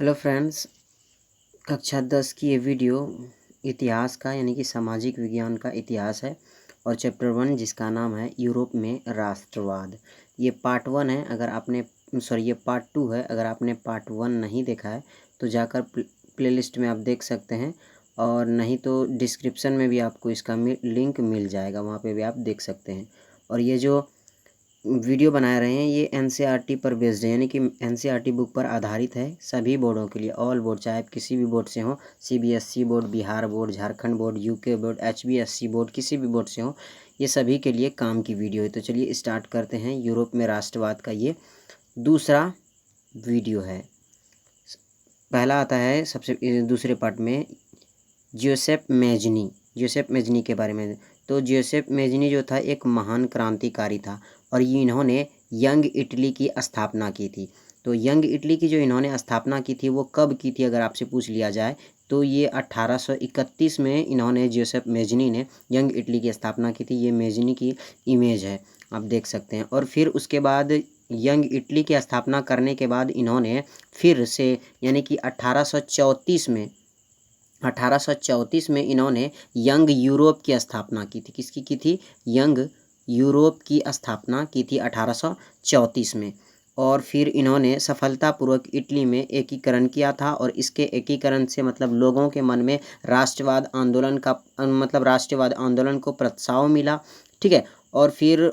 Hello friends, कक्षा 10 की ये वीडियो इतिहास का यानी कि सामाजिक विज्ञान का इतिहास है और चैप्टर 1 जिसका नाम है यूरोप में राष्ट्रवाद। ये पार्ट 1 है। अगर आपने ये पार्ट 2 है। अगर आपने पार्ट 1 नहीं देखा है तो जाकर प्लेलिस्ट में आप देख सकते हैं, और नहीं तो डिस्क्रिप्शन में भी आपको इसका लिंक मिल जाएगा, वहाँ पे भी आप देख सकते हैं। और ये जो वीडियो बना रहे हैं ये एनसीईआरटी पर बेस्ड है, यानी कि एनसीईआरटी बुक पर आधारित है सभी बोर्डों के लिए, ऑल बोर्ड, चाहे आप किसी भी बोर्ड से हो, CBSE board, Bihar board, Jharkhand board, UK board, HBSC board, किसी भी बोर्ड से हो, ये सभी के लिए काम की वीडियो है। तो चलिए स्टार्ट करते हैं। यूरोप में राष्ट्रवाद का ये दूसरा वीडियो है। पहला आता है सबसे दूसरे पार्ट में जोसेफ मेजनी के बारे में। तो जोसेफ मेजनी जो था एक महान क्रांतिकारी था और ये इन्होंने यंग इटली की स्थापना की थी। तो यंग इटली की जो इन्होंने स्थापना की थी वो कब की थी अगर आपसे पूछ लिया जाए तो ये 1831 में इन्होंने जोसेफ मेजनी ने यंग इटली की स्थापना की थी। ये मेजनी की इमेज है, आप देख सकते हैं। और फिर उसके बाद यंग इटली की स्थापना करने के बाद इन्होंने फिर से यानी कि 1834 में इन्होंने यंग यूरोप की स्थापना की थी। किसकी की थी? यंग यूरोप की स्थापना की थी 1834 में। और फिर इन्होंने सफलतापूर्वक इटली में एकीकरण किया था, और इसके एकीकरण से मतलब लोगों के मन में राष्ट्रवाद आंदोलन को प्रोत्साहन मिला। ठीक है। और फिर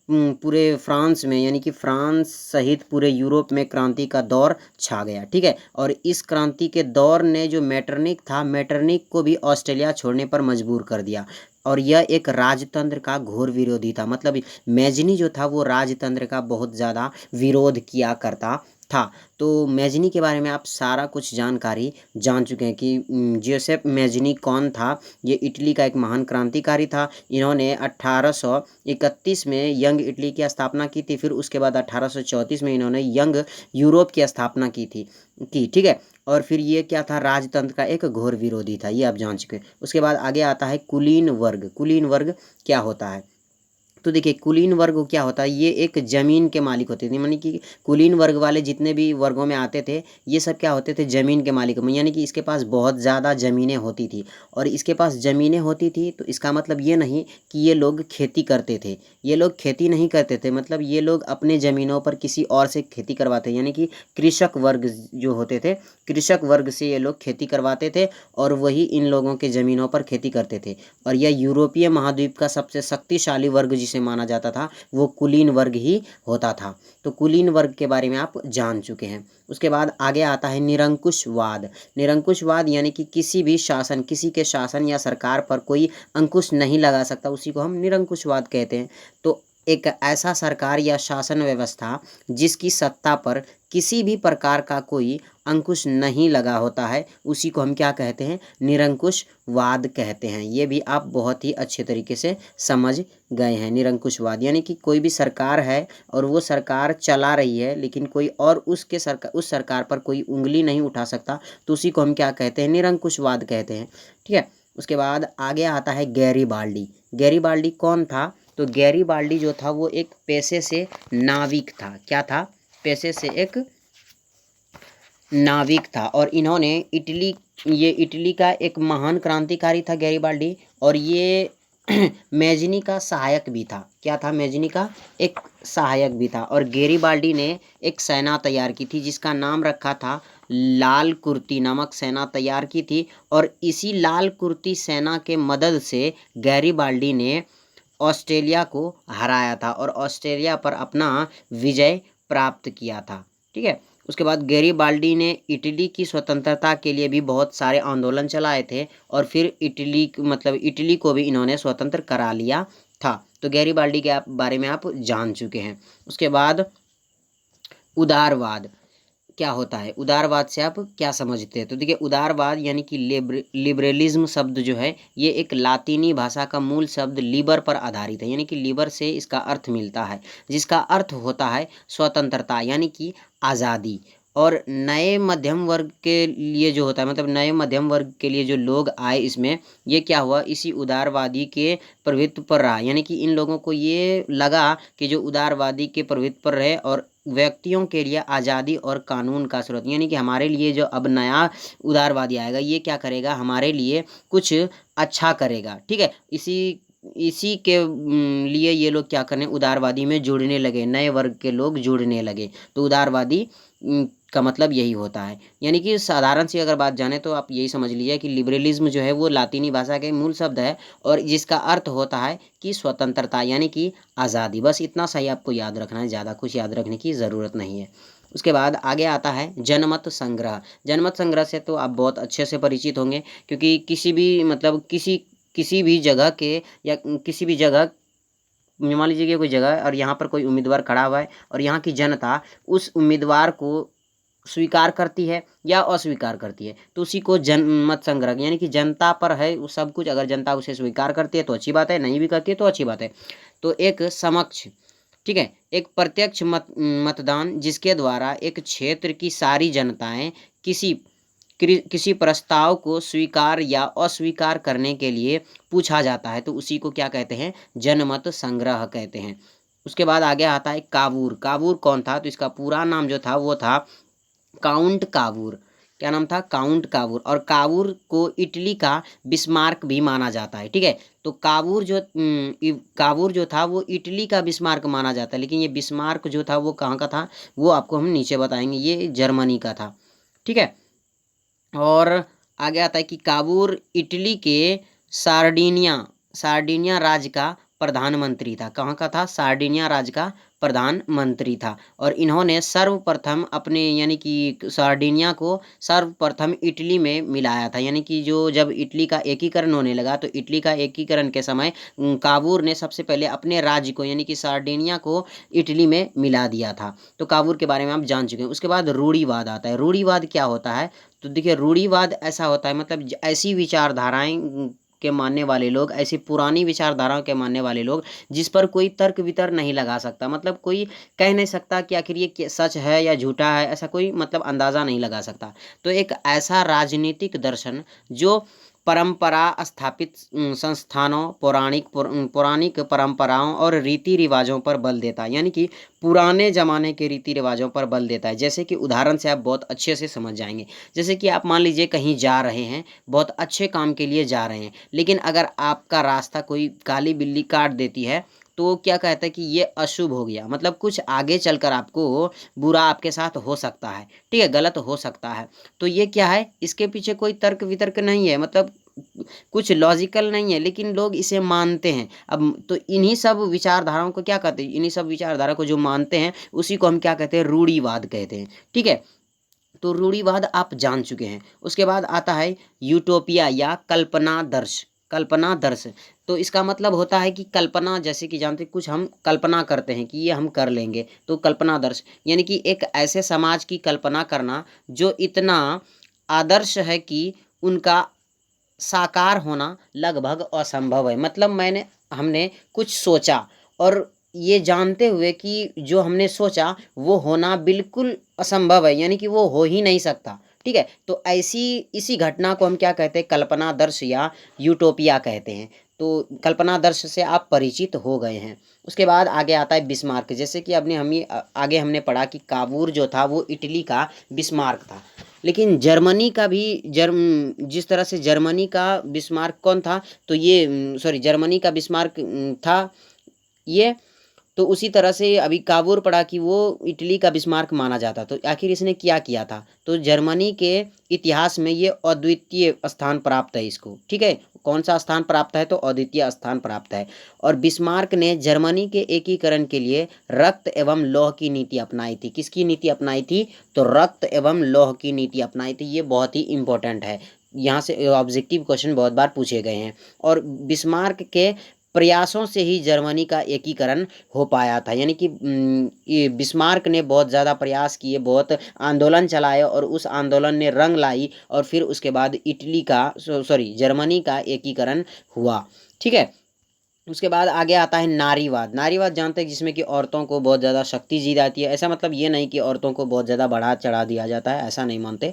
पूरे फ्रांस में यानी कि फ्रांस सहित पूरे यूरोप में क्रांति का दौर छा गया। ठीक है। और इस क्रांति के दौर ने जो मेटरनिक था, मेटरनिक को भी ऑस्ट्रेलिया छोड़ने पर मजबूर कर दिया, और यह एक राजतंत्र का घोर विरोधी था। मतलब मेजनी जो था वो राजतंत्र का बहुत ज़्यादा विरोध किया करता था। तो मेजनी के बारे में आप सारा कुछ जानकारी जान चुके हैं कि जोसेफ मेजनी कौन था। ये इटली का एक महान क्रांतिकारी था। इन्होंने 1831 में यंग इटली की स्थापना की थी। फिर उसके बाद 1834 में इन्होंने यंग यूरोप की स्थापना की थी। ठीक है। और फिर ये क्या था? राजतंत्र का एक घोर विरोधी था, ये आप जान चुके हैं। उसके बाद आगे आता है कुलीन वर्ग। कुलीन वर्ग क्या होता है? तो देखिए, कुलीन वर्ग क्या होता है? ये एक ज़मीन के मालिक होते थे, यानी कि कुलीन वर्ग वाले जितने भी वर्गों में आते थे ये सब क्या होते थे? ज़मीन के मालिक, यानी कि इसके पास बहुत ज़्यादा ज़मीनें होती थी। और इसके पास ज़मीनें होती थी तो इसका मतलब ये नहीं कि ये लोग खेती करते थे। ये लोग खेती नहीं करते थे, मतलब ये लोग अपने ज़मीनों पर किसी और से खेती करवाते, यानी कि कृषक वर्ग जो होते थे, कृषक वर्ग से ये लोग खेती करवाते थे और वही इन लोगों के ज़मीनों पर खेती करते थे। और यह यूरोपीय महाद्वीप का सबसे शक्तिशाली वर्ग जिसे माना जाता था वो कुलीन वर्ग ही होता था। तो कुलीन वर्ग के बारे में आप जान चुके हैं। उसके बाद आगे आता है निरंकुशवाद। निरंकुशवाद यानी कि किसी भी शासन, किसी के शासन या सरकार पर कोई अंकुश नहीं लगा सकता, उसी को हम निरंकुशवाद कहते हैं। तो एक ऐसा सरकार या शासन व्यवस्था जिसकी सत्ता पर किसी भी प्रकार का कोई अंकुश नहीं लगा होता है, उसी को हम क्या कहते हैं? निरंकुशवाद कहते हैं। ये भी आप बहुत ही अच्छे तरीके से समझ गए हैं। निरंकुशवाद यानी कि कोई भी सरकार है और वो सरकार चला रही है लेकिन कोई और उस सरकार पर कोई उंगली नहीं उठा सकता, तो उसी को हम क्या कहते हैं? निरंकुशवाद कहते हैं। ठीक है। उसके बाद आगे आता है गैरीबाल्डी। गैरीबाल्डी कौन था? तो गैरीबाल्डी जो था वो एक पेशे से नाविक था। क्या था? पेशे से एक नाविक था। और इन्होंने इटली का एक महान क्रांतिकारी था गैरीबाल्डी, और ये मेजनी का सहायक भी था। क्या था? मेजनी का एक सहायक भी था। और गैरीबाल्डी ने एक सेना तैयार की थी जिसका नाम रखा था लाल कुर्ती नामक सेना तैयार की थी। और इसी लाल कुर्ती सेना के मदद से गैरीबाल्डी ने ऑस्ट्रेलिया को हराया था और ऑस्ट्रेलिया पर अपना विजय प्राप्त किया था। ठीक है। उसके बाद गैरीबाल्डी ने इटली की स्वतंत्रता के लिए भी बहुत सारे आंदोलन चलाए थे, और फिर इटली को भी इन्होंने स्वतंत्र करा लिया था। तो गैरीबाल्डी के बारे में आप जान चुके हैं। उसके बाद उदारवाद क्या होता है? उदारवाद से आप क्या समझते हैं? तो देखिए, उदारवाद यानी कि लिबरलिज्म शब्द जो है ये एक लातीनी भाषा का मूल शब्द लिबर पर आधारित है, यानी कि लिबर से इसका अर्थ मिलता है, जिसका अर्थ होता है स्वतंत्रता यानी कि आज़ादी। और नए मध्यम वर्ग के लिए जो होता है, मतलब नए मध्यम वर्ग के लिए जो लोग आए इसमें, ये क्या हुआ? इसी उदारवादी के प्रभुत्व पर रहा, यानी कि इन लोगों को ये लगा कि जो उदारवादी के प्रभुत्व पर रहे और व्यक्तियों के लिए आज़ादी और कानून का स्रोत, यानी कि हमारे लिए जो अब नया उदारवादी आएगा ये क्या करेगा, हमारे लिए कुछ अच्छा करेगा। ठीक है, इसी इसी के लिए ये लोग क्या करने, उदारवादी में जुड़ने लगे, नए वर्ग के लोग जुड़ने लगे। तो उदारवादी का मतलब यही होता है। यानी कि साधारण सी अगर बात जाने तो आप यही समझ लीजिए कि लिबरलिज्म जो है वो लातीनी भाषा के मूल शब्द है और जिसका अर्थ होता है कि स्वतंत्रता यानी कि आज़ादी। बस इतना सही आपको याद रखना है, ज़्यादा कुछ याद रखने की ज़रूरत नहीं है। उसके बाद आगे आता है जनमत संग्रह। जनमत संग्रह से तो आप बहुत अच्छे से परिचित होंगे, क्योंकि किसी भी मतलब किसी भी जगह के या किसी भी जगह, मान लीजिए कि कोई जगह है और यहाँ पर कोई उम्मीदवार खड़ा हुआ है और यहाँ की जनता उस उम्मीदवार को स्वीकार करती है या अस्वीकार करती है, तो उसी को जनमत संग्रह, यानी कि जनता पर है वो सब कुछ। अगर जनता उसे स्वीकार करती है तो अच्छी बात है, नहीं भी करती है तो अच्छी बात है। तो एक समक्ष, ठीक है, एक प्रत्यक्ष मतदान जिसके द्वारा एक क्षेत्र की सारी जनताएं किसी प्रस्ताव को स्वीकार या अस्वीकार करने के लिए पूछा जाता है, तो उसी को क्या कहते हैं, जनमत संग्रह कहते हैं। उसके बाद आगे आता है कावूर। कावूर कौन था, तो इसका पूरा नाम जो था वो था काउंट कावूर। क्या नाम था, काउंट कावूर। और कावूर को इटली का बिस्मार्क भी माना जाता है। ठीक है, तो कावूर जो था वो इटली का बिस्मार्क माना जाता है, लेकिन ये बिस्मार्क जो था वो कहाँ का था वो आपको हम नीचे बताएंगे, ये जर्मनी का था। ठीक है, और आगे आता है कि कावूर इटली के सार्डिनिया राज्य का प्रधानमंत्री था। कहाँ का था, सार्डिनिया राज्य का प्रधानमंत्री था। और इन्होंने सर्वप्रथम अपने यानी कि सार्डिनिया को सर्वप्रथम इटली में मिलाया था। यानी कि जब इटली का एकीकरण होने लगा तो इटली का एकीकरण के समय कावूर ने सबसे पहले अपने राज्य को यानी कि सार्डिनिया को इटली में मिला दिया था। तो कावूर के बारे में आप जान चुके हैं। उसके बाद रूढ़िवाद आता है। रूढ़िवाद क्या होता है, तो देखिए रूढ़िवाद ऐसा होता है मतलब ऐसी विचारधाराएं के मानने वाले लोग, ऐसी पुरानी विचारधाराओं के मानने वाले लोग जिस पर कोई तर्क वितर्क नहीं लगा सकता, मतलब कोई कह नहीं सकता कि आखिर ये सच है या झूठा है, ऐसा कोई मतलब अंदाज़ा नहीं लगा सकता। तो एक ऐसा राजनीतिक दर्शन जो परंपरा स्थापित संस्थानों, पौराणिक परंपराओं और रीति रिवाजों पर बल देता है, यानी कि पुराने ज़माने के रीति रिवाजों पर बल देता है। जैसे कि उदाहरण से आप बहुत अच्छे से समझ जाएंगे। जैसे कि आप मान लीजिए कहीं जा रहे हैं, बहुत अच्छे काम के लिए जा रहे हैं, लेकिन अगर आपका रास्ता कोई काली बिल्ली काट देती है तो क्या कहता है कि ये अशुभ हो गया, मतलब कुछ आगे चलकर आपको बुरा आपके साथ हो सकता है। ठीक है, गलत हो सकता है। तो ये क्या है, इसके पीछे कोई तर्क वितर्क नहीं है, मतलब कुछ लॉजिकल नहीं है, लेकिन लोग इसे मानते हैं। अब तो इन्हीं सब विचारधाराओं को क्या कहते हैं, इन्हीं सब विचारधारा को जो मानते हैं उसी को हम क्या कहते हैं, रूढ़िवाद कहते हैं। ठीक है, तो रूढ़िवाद आप जान चुके हैं। उसके बाद आता है यूटोपिया या कल्पना दर्श। तो इसका मतलब होता है कि कल्पना, जैसे कि जानते कुछ हम कल्पना करते हैं कि ये हम कर लेंगे, तो कल्पना दर्श यानी कि एक ऐसे समाज की कल्पना करना जो इतना आदर्श है कि उनका साकार होना लगभग असंभव है। मतलब हमने कुछ सोचा और ये जानते हुए कि जो हमने सोचा वो होना बिल्कुल असंभव है, यानी कि वो हो ही नहीं सकता। ठीक है, तो इसी घटना को हम क्या कहते हैं, कल्पनादर्श या यूटोपिया कहते हैं। तो कल्पनादर्श से आप परिचित हो गए हैं। उसके बाद आगे आता है बिस्मार्क। जैसे कि आगे हमने पढ़ा कि कावूर जो था वो इटली का बिस्मार्क था, लेकिन जर्मनी का भी जिस तरह से जर्मनी का बिस्मार्क कौन था, तो ये जर्मनी का बिस्मार्क था ये, तो उसी तरह से अभी कावूर पढ़ा कि वो इटली का बिस्मार्क माना जाता। तो आखिर इसने क्या किया था, तो जर्मनी के इतिहास में ये अद्वितीय स्थान प्राप्त है इसको। ठीक है, कौन सा स्थान प्राप्त है, तो अद्वितीय स्थान प्राप्त है। और बिस्मार्क ने जर्मनी के एकीकरण के लिए रक्त एवं लौह की नीति अपनाई थी। किसकी नीति अपनाई थी, तो रक्त एवं लौह की नीति अपनाई थी। ये बहुत ही इंपॉर्टेंट है, यहाँ से ऑब्जेक्टिव क्वेश्चन बहुत बार पूछे गए हैं। और बिस्मार्क के प्रयासों से ही जर्मनी का एकीकरण हो पाया था, यानी कि ये बिस्मार्क ने बहुत ज़्यादा प्रयास किए, बहुत आंदोलन चलाए और उस आंदोलन ने रंग लाई और फिर उसके बाद जर्मनी का एकीकरण हुआ। ठीक है, उसके बाद आगे आता है नारीवाद। नारीवाद जानते हैं, जिसमें कि औरतों को बहुत ज़्यादा शक्ति दी जाती है। ऐसा मतलब ये नहीं कि औरतों को बहुत ज़्यादा बढ़ा चढ़ा दिया जाता है, ऐसा नहीं मानते।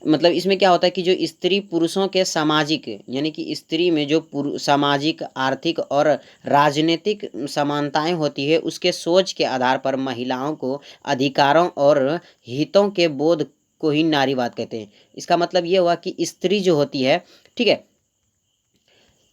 मतलब इसमें क्या होता है कि जो स्त्री पुरुषों के सामाजिक, यानी कि स्त्री में जो सामाजिक, आर्थिक और राजनीतिक समानताएं होती है, उसके सोच के आधार पर महिलाओं को अधिकारों और हितों के बोध को ही नारीवाद कहते हैं। इसका मतलब ये हुआ कि स्त्री जो होती है, ठीक है,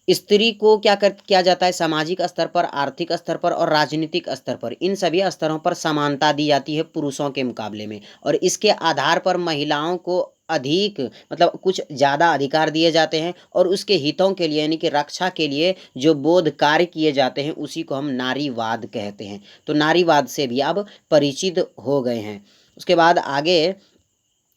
स्त्री को किया जाता है, सामाजिक स्तर पर, आर्थिक स्तर पर और राजनीतिक स्तर पर, इन सभी स्तरों पर समानता दी जाती है पुरुषों के मुकाबले में। और इसके आधार पर महिलाओं को अधिक, मतलब कुछ ज़्यादा अधिकार दिए जाते हैं, और उसके हितों के लिए, यानी कि रक्षा के लिए जो बोध कार्य किए जाते हैं, उसी को हम नारीवाद कहते हैं। तो नारीवाद से भी अब परिचित हो गए हैं। उसके बाद आगे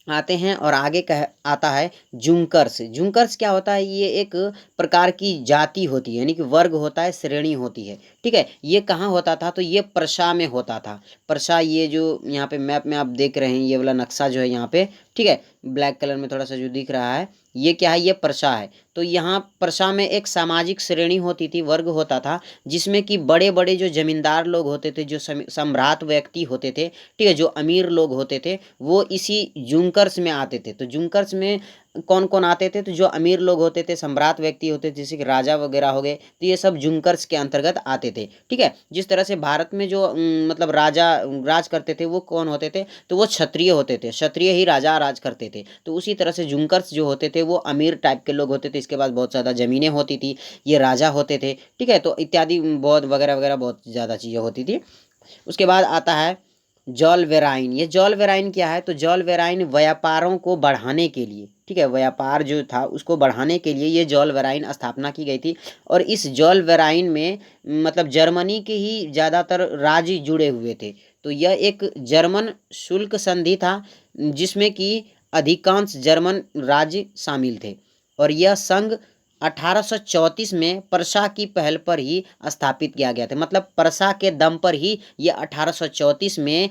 आते हैं, और आगे कह आता है जुंकर्स। जुंकर्स क्या होता है? ये एक प्रकार की जाति होती है, यानी कि वर्ग होता है, श्रेणी होती है, ठीक है। ये कहाँ होता था? तो ये प्रशा में होता था। प्रशा, ये जो यहाँ पे मैप में आप देख रहे हैं, ये वाला नक्शा जो है यहाँ पे, ठीक है, ब्लैक कलर में थोड़ा सा जो दिख रहा है, ये क्या है? ये प्रशा है। तो यहाँ प्रशा में एक सामाजिक श्रेणी होती थी, वर्ग होता था, जिसमें कि बड़े बड़े जो जमींदार लोग होते थे, जो सम्राट व्यक्ति होते थे, ठीक है, जो अमीर लोग होते थे, वो इसी जुंकर्स में आते थे। तो जुंकर्स में कौन कौन आते थे? तो जो अमीर लोग होते थे, सम्राट व्यक्ति होते थे, जैसे कि राजा वगैरह हो गए, तो ये सब जुंकर्स के अंतर्गत आते थे, ठीक है। जिस तरह से भारत में जो मतलब राजा राज करते थे, वो कौन होते थे? तो वो क्षत्रिय होते थे, क्षत्रिय ही राजा राज करते थे। तो उसी तरह से जुंकर्स जो होते थे, वो अमीर टाइप के लोग होते थे, इसके बाद बहुत ज़्यादा ज़मीनें होती थी, ये राजा होते थे, ठीक है। तो इत्यादि बहुत वगैरह वगैरह बहुत ज़्यादा चीज़ें होती थी। उसके बाद आता है जॉल वेराइन। ये जॉल वेराइन क्या है? तो जॉल वेराइन व्यापारों को बढ़ाने के लिए, ठीक है, व्यापार जो था उसको बढ़ाने के लिए ये जॉल वेराइन स्थापना की गई थी। और इस जॉल वेराइन में मतलब जर्मनी के ही ज़्यादातर राज्य जुड़े हुए थे। तो यह एक जर्मन शुल्क संधि था, जिसमें कि अधिकांश जर्मन राज्य शामिल थे। और यह संघ 1834 में प्रशा की पहल पर ही स्थापित किया गया था। मतलब प्रशा के दम पर ही ये 1834 में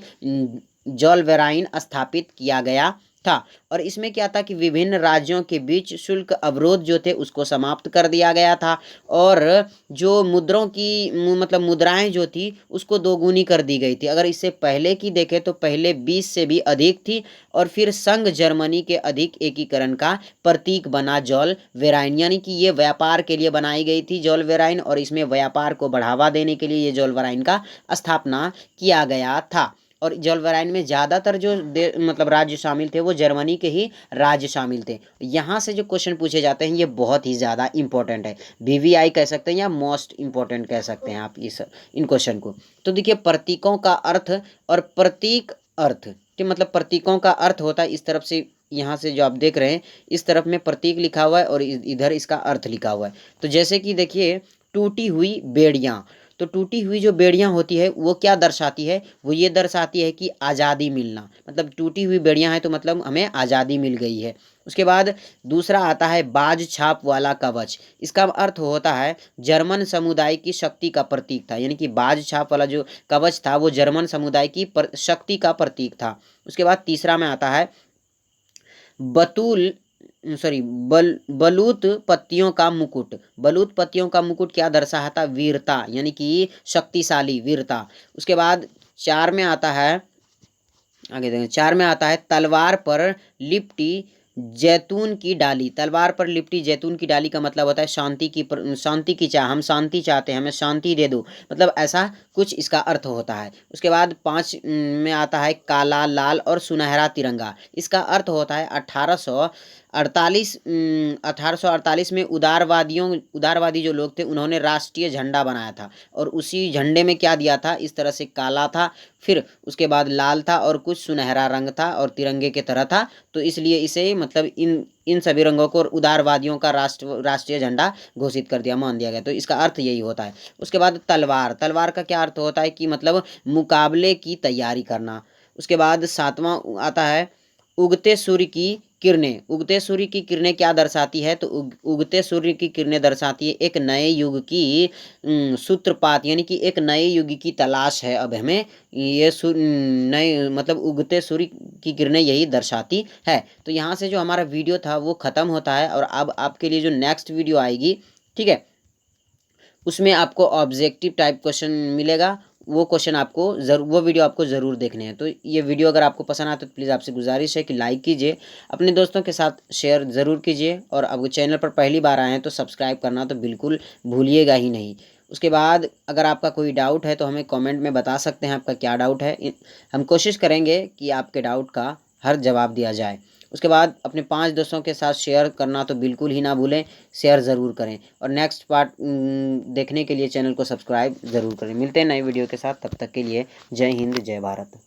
जॉल वेराइन स्थापित किया गया था। और इसमें क्या था कि विभिन्न राज्यों के बीच शुल्क अवरोध जो थे उसको समाप्त कर दिया गया था। और जो मुद्राओं की मतलब मुद्राएं जो थी उसको दोगुनी कर दी गई थी। अगर इससे पहले की देखें तो पहले 20 से भी अधिक थी। और फिर संघ जर्मनी के अधिक एकीकरण का प्रतीक बना जॉल वेराइन, यानी कि ये व्यापार के लिए बनाई गई थी जॉल वेराइन, और इसमें व्यापार को बढ़ावा देने के लिए ये जॉल वेराइन का स्थापना किया गया था। और जॉल वेराइन में ज़्यादातर जो मतलब राज्य शामिल थे वो जर्मनी के ही राज्य शामिल थे। यहाँ से जो क्वेश्चन पूछे जाते हैं ये बहुत ही ज़्यादा इंपॉर्टेंट है, वीवीआई कह सकते हैं या मोस्ट इंपॉर्टेंट कह सकते हैं आप इन क्वेश्चन को। तो देखिए, प्रतीकों का अर्थ और प्रतीक अर्थ, कि मतलब प्रतीकों का अर्थ होता है इस तरफ से, यहाँ से जो आप देख रहे हैं इस तरफ में प्रतीक लिखा हुआ है और इधर इसका अर्थ लिखा हुआ है। तो जैसे कि देखिए, टूटी हुई बेड़ियाँ, तो टूटी हुई जो बेड़ियाँ होती है वो क्या दर्शाती है? वो ये दर्शाती है कि आज़ादी मिलना, मतलब टूटी हुई बेड़ियाँ हैं तो मतलब हमें आज़ादी मिल गई है। उसके बाद दूसरा आता है बाज छाप वाला कवच। इसका अर्थ होता है जर्मन समुदाय की शक्ति का प्रतीक था, यानी कि बाज छाप वाला जो कवच था वो जर्मन समुदाय की शक्ति का प्रतीक था। उसके बाद तीसरा में आता है बतूल सॉरी बलूत पत्तियों का मुकुट। बलूत पत्तियों का मुकुट क्या दर्शाता? वीरता, यानी कि शक्तिशाली, वीरता। उसके बाद चार में आता है, आगे देखें, चार में आता है तलवार पर लिपटी जैतून की डाली। तलवार पर लिपटी जैतून की डाली का मतलब होता है शांति की चाह, हम शांति चाहते हैं, हमें शांति दे दो, मतलब ऐसा कुछ इसका अर्थ होता है। उसके बाद पाँच में आता है काला, लाल और सुनहरा तिरंगा। इसका अर्थ होता है 1848 में उदारवादी जो लोग थे उन्होंने राष्ट्रीय झंडा बनाया था, और उसी झंडे में क्या दिया था? इस तरह से काला था, फिर उसके बाद लाल था और कुछ सुनहरा रंग था और तिरंगे के तरह था। तो इसलिए इसे मतलब इन सभी रंगों को उदारवादियों का राष्ट्रीय झंडा घोषित कर दिया, मान दिया गया। तो इसका अर्थ यही होता है। उसके बाद तलवार, तलवार का क्या अर्थ होता है? कि मतलब मुकाबले की तैयारी करना। उसके बाद सातवां आता है उगते सूर्य की किरणें। उगते सूर्य की किरणें क्या दर्शाती है? तो उगते सूर्य की किरणें दर्शाती है एक नए युग की सूत्रपात, यानी कि एक नए युग की तलाश है अब हमें। ये नए मतलब उगते सूर्य की किरणें यही दर्शाती है। तो यहाँ से जो हमारा वीडियो था वो ख़त्म होता है, और अब आपके लिए जो नेक्स्ट वीडियो आएगी, ठीक है, उसमें आपको ऑब्जेक्टिव टाइप क्वेश्चन मिलेगा। वो क्वेश्चन आपको वो वीडियो आपको ज़रूर देखने हैं। तो ये वीडियो अगर आपको पसंद आता है तो प्लीज़ आपसे गुजारिश है कि लाइक कीजिए, अपने दोस्तों के साथ शेयर ज़रूर कीजिए, और अब चैनल पर पहली बार आए हैं तो सब्सक्राइब करना तो बिल्कुल भूलिएगा ही नहीं। उसके बाद अगर आपका कोई डाउट है तो हमें कमेंट में बता सकते हैं आपका क्या डाउट है। हम कोशिश करेंगे कि आपके डाउट का हर जवाब दिया जाए। उसके बाद अपने 5 दोस्तों के साथ शेयर करना तो बिल्कुल ही ना भूलें, शेयर ज़रूर करें, और नेक्स्ट पार्ट देखने के लिए चैनल को सब्सक्राइब ज़रूर करें। मिलते हैं नए वीडियो के साथ, तब तक के लिए जय हिंद जय भारत।